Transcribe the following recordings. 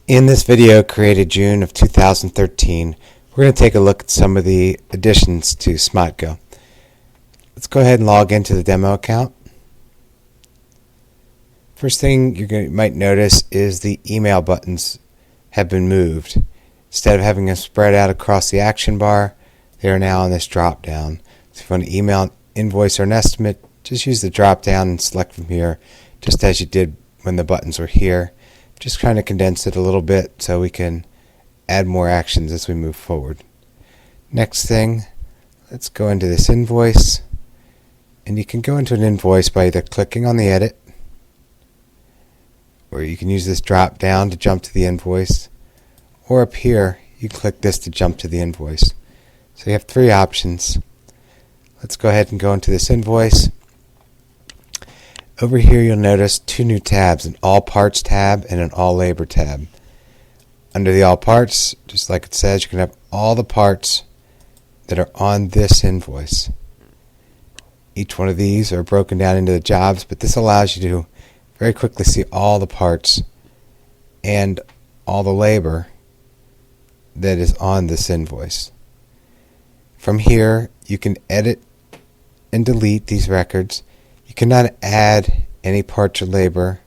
In this video created June of 2013, we're going to take a look at some of the additions to SMOTGO. Let's go ahead and log into the demo account. First thing you might notice is the email buttons have been moved. Instead of having them spread out across the action bar, they are now on this drop down. So if you want to email an invoice or an estimate, just use the drop down and select from here, just as you did when the buttons were here. Just trying to condense it a little bit so we can add more actions as we move forward. Next thing, let's go into this invoice, and you can go into an invoice by either clicking on the edit, or you can use this drop down to jump to the invoice, or up here you click this to jump to the invoice. So you have three options. Let's go ahead and go into this invoice. Over here you'll notice two new tabs, an All Parts tab and an All Labor tab. Under the All Parts, just like it says, you can have all the parts that are on this invoice. Each one of these are broken down into the jobs, but this allows you to very quickly see all the parts and all the labor that is on this invoice. From here, you can edit and delete these records. You cannot add any parts or labor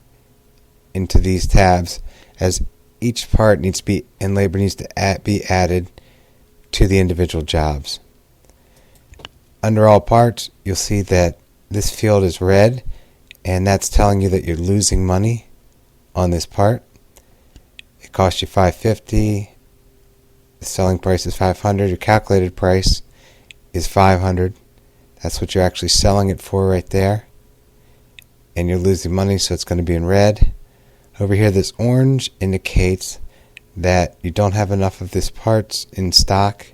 into these tabs, as each part needs to be, and labor needs to be added to the individual jobs. Under All Parts, you'll see that this field is red, and that's telling you that you're losing money on this part. It cost you $550. The selling price is $500. Your calculated price is $500. That's what you're actually selling it for right there. And you're losing money, so it's going to be in red. Over here, this orange indicates that you don't have enough of this parts in stock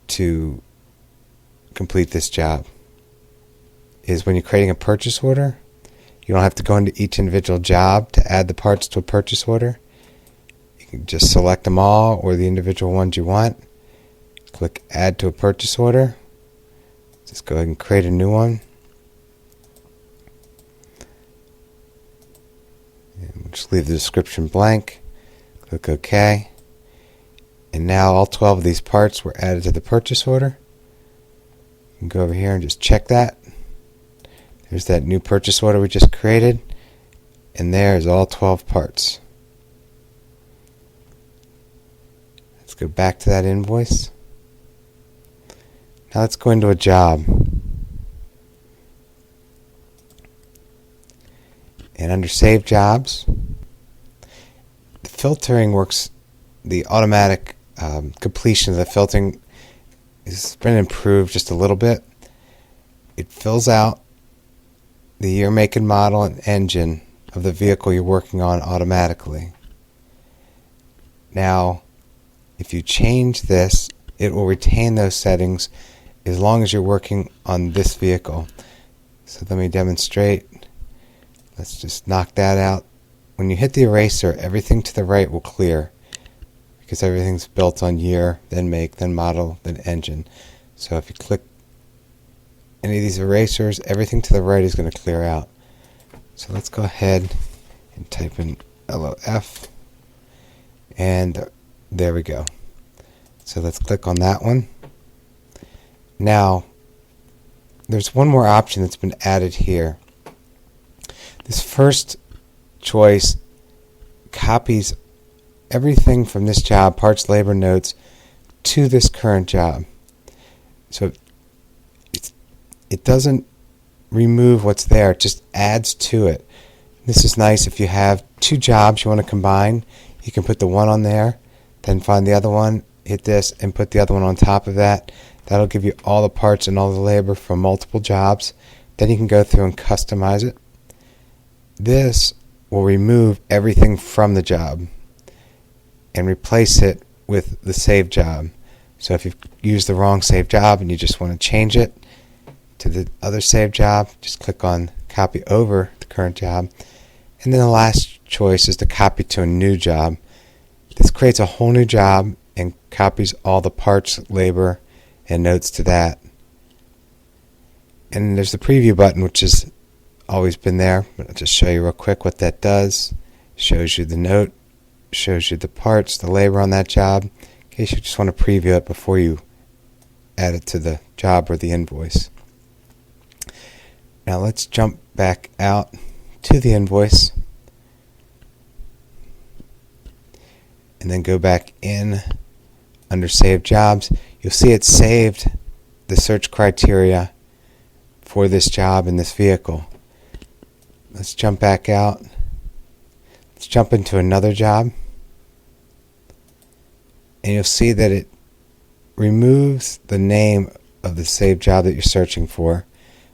to complete this job. Is when you're creating a purchase order, you don't have to go into each individual job to add the parts to a purchase order. You can just select them all or the individual ones you want. Click Add to a Purchase Order. Just go ahead and create a new one. Just leave the description blank. Click OK. And now all 12 of these parts were added to the purchase order. You can go over here and just check that. There's that new purchase order we just created. And there's all 12 parts. Let's go back to that invoice. Now let's go into a job. And under Save Jobs, the filtering works, the automatic completion of the filtering has been improved just a little bit. It fills out the year, make, and model and engine of the vehicle you're working on automatically. Now, if you change this, it will retain those settings as long as you're working on this vehicle. So let me demonstrate. Let's just knock that out. When you hit the eraser, everything to the right will clear because everything's built on year, then make, then model, then engine. So if you click any of these erasers, everything to the right is going to clear out. So let's go ahead and type in LOF, and there we go. So let's click on that one. Now, there's one more option that's been added here. This first choice copies everything from this job, parts, labor, notes, to this current job. So it doesn't remove what's there, it just adds to it. This is nice if you have two jobs you want to combine. You can put the one on there, then find the other one, hit this, and put the other one on top of that. That'll give you all the parts and all the labor from multiple jobs. Then you can go through and customize it. This will remove everything from the job and replace it with the saved job. So if you've used the wrong saved job and you just want to change it to the other saved job, just click on Copy Over the current job. And then the last choice is to copy to a new job. This creates a whole new job and copies all the parts, labor, and notes to that. And there's the preview button, which is always been there, but I'll just show you real quick what that does. Shows you the note shows you the parts, the labor on that job, in case you just want to preview it before you add it to the job or the invoice. Now let's jump back out to the invoice and then go back in under Save Jobs. You'll see it saved the search criteria for this job in this vehicle. Let's jump back out. Let's jump into another job. And you'll see that it removes the name of the saved job that you're searching for,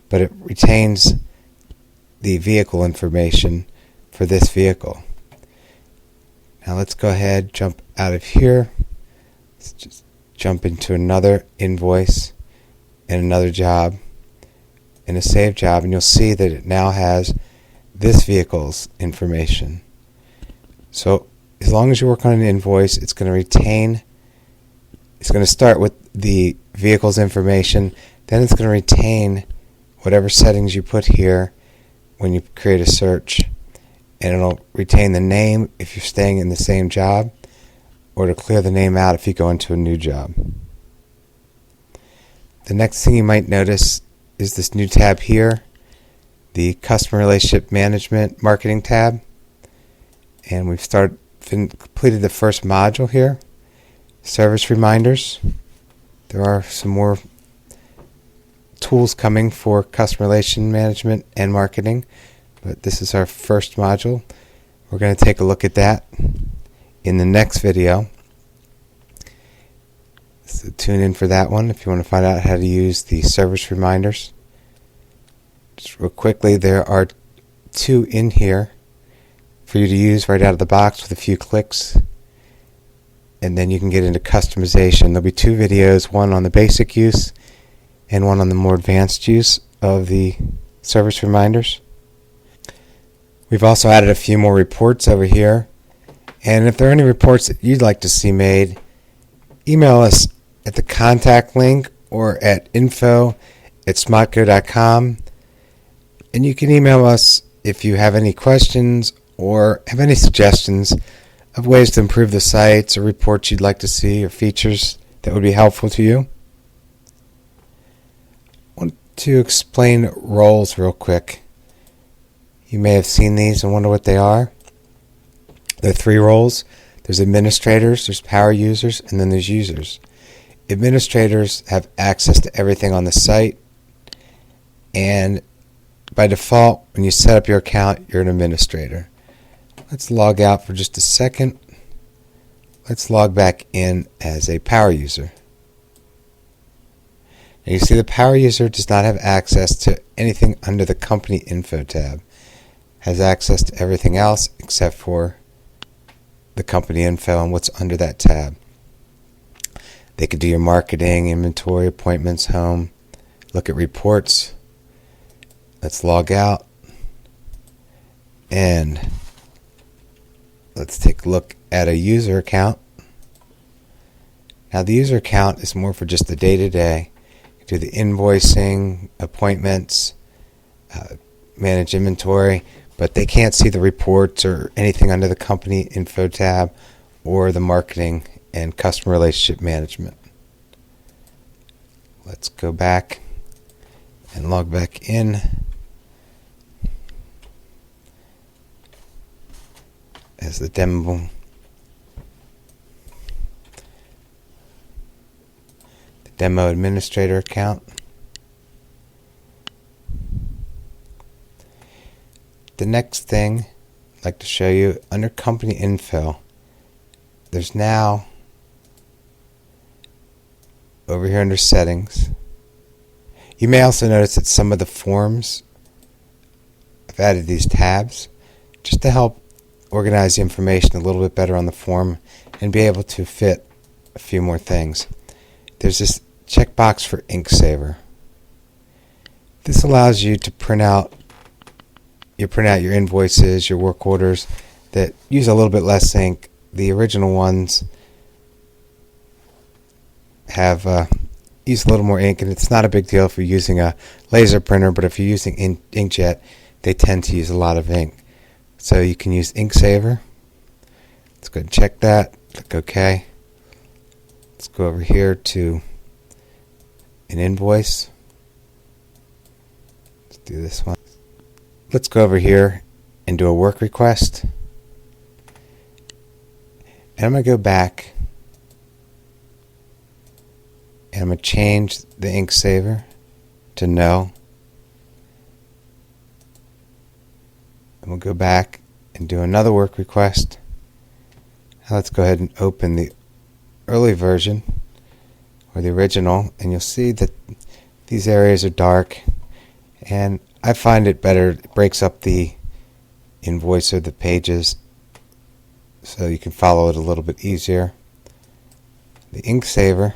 but it retains the vehicle information for this vehicle. Now let's go ahead, jump out of here. Let's just jump into another invoice and another job and a saved job, and you'll see that it now has this vehicle's information. So as long as you work on an invoice, it's going to start with the vehicle's information, then it's going to retain whatever settings you put here when you create a search, and it'll retain the name if you're staying in the same job, or to clear the name out if you go into a new job. The next thing you might notice is this new tab here, the Customer Relationship Management Marketing tab, and we've completed the first module here, Service Reminders. There are some more tools coming for customer relation management and marketing, but this is our first module. We're going to take a look at that in the next video. So tune in for that one if you want to find out how to use the service reminders. Just real quickly, there are 2 in here for you to use right out of the box with a few clicks, and then you can get into customization. There'll be 2 videos, one on the basic use and one on the more advanced use of the service reminders. We've also added a few more reports over here, and if there are any reports that you'd like to see made, email us at the contact link or at info@smotgo.com, and you can email us if you have any questions or have any suggestions of ways to improve the sites or reports you'd like to see or features that would be helpful to you. I want to explain roles real quick. You may have seen these and wonder what they are. There are 3 roles. There's administrators, there's power users, and then there's users. Administrators have access to everything on the site, and by default, when you set up your account, you're an administrator. Let's log out for just a second. Let's log back in as a power user. Now you see the power user does not have access to anything under the company info tab. Has access to everything else except for the company info and what's under that tab. They could do your marketing, inventory, appointments, home, look at reports. Let's log out and let's take a look at a user account. Now the user account is more for just the day-to-day. You do the invoicing, appointments, manage inventory, but they can't see the reports or anything under the company info tab or the marketing and customer relationship management. Let's go back and log back in as the demo administrator account. The next thing I'd like to show you, under company info, there's now over here under settings. You may also notice that some of the forms, I've added these tabs just to help organize the information a little bit better on the form and be able to fit a few more things. There's this checkbox for ink saver. This allows you to print out your invoices, your work orders that use a little bit less ink. The original ones have used a little more ink, and it's not a big deal if you're using a laser printer, but if you're using inkjet, they tend to use a lot of ink. So you can use ink saver. Let's Let's go ahead and check that. Click OK. Let's go over here to an invoice. Let's do this one. Let's go over here and do a work request. And I'm going to go back and I'm going to change the ink saver to no. And we'll go back and do another work request. Now let's go ahead and open the early version or the original, and you'll see that these areas are dark, and I find it better. It breaks up the invoice or the pages so you can follow it a little bit easier. The ink saver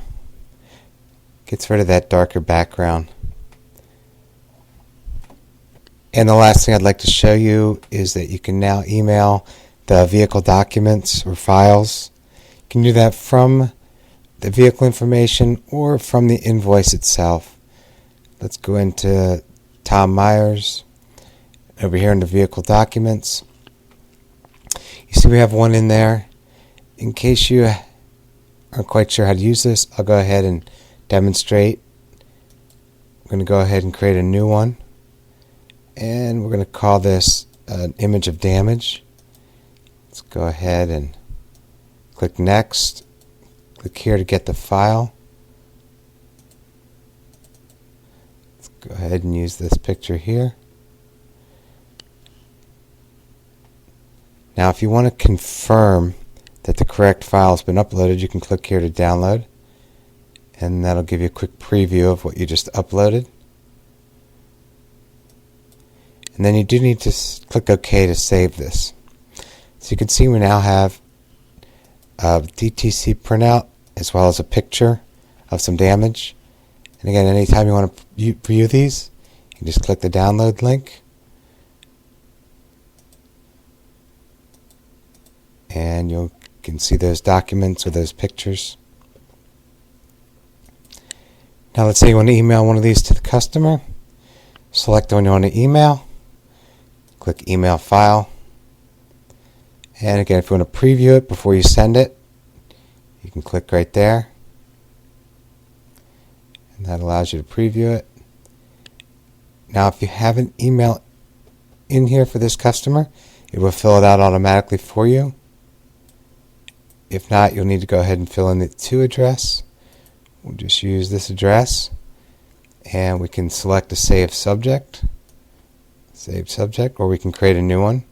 gets rid of that darker background. And the last thing I'd like to show you is that you can now email the vehicle documents or files. You can do that from the vehicle information or from the invoice itself. Let's go into Tom Myers. Over here in the vehicle documents, you see we have one in there. In case you aren't quite sure how to use this, I'll go ahead and demonstrate. We're going to go ahead and create a new one, and we're going to call this an image of damage. Let's go ahead and click next. Click here to get the file. Let's go ahead and use this picture here. Now if you want to confirm that the correct file has been uploaded, you can click here to download, and that'll give you a quick preview of what you just uploaded. And then you do need to click OK to save this. So you can see we now have a DTC printout as well as a picture of some damage. And again, anytime you want to view these, you can just click the download link. And you can see those documents or those pictures. Now let's say you want to email one of these to the customer. Select the one you want to email. Click email file. And again, if you want to preview it before you send it, you can click right there. And that allows you to preview it. Now if you have an email in here for this customer, it will fill it out automatically for you. If not, you'll need to go ahead and fill in the to address. We'll just use this address, and we can select a save subject, or we can create a new one,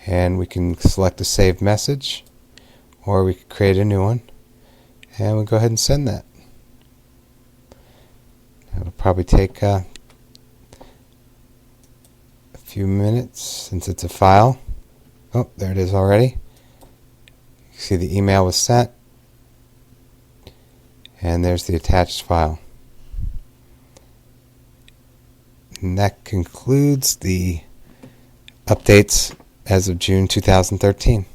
and we can select a saved message, or we can create a new one, and we'll go ahead and send that. It'll probably take a few minutes since it's a file. Oh, there it is already. You see the email was sent, and there's the attached file. And that concludes the updates as of June 2013.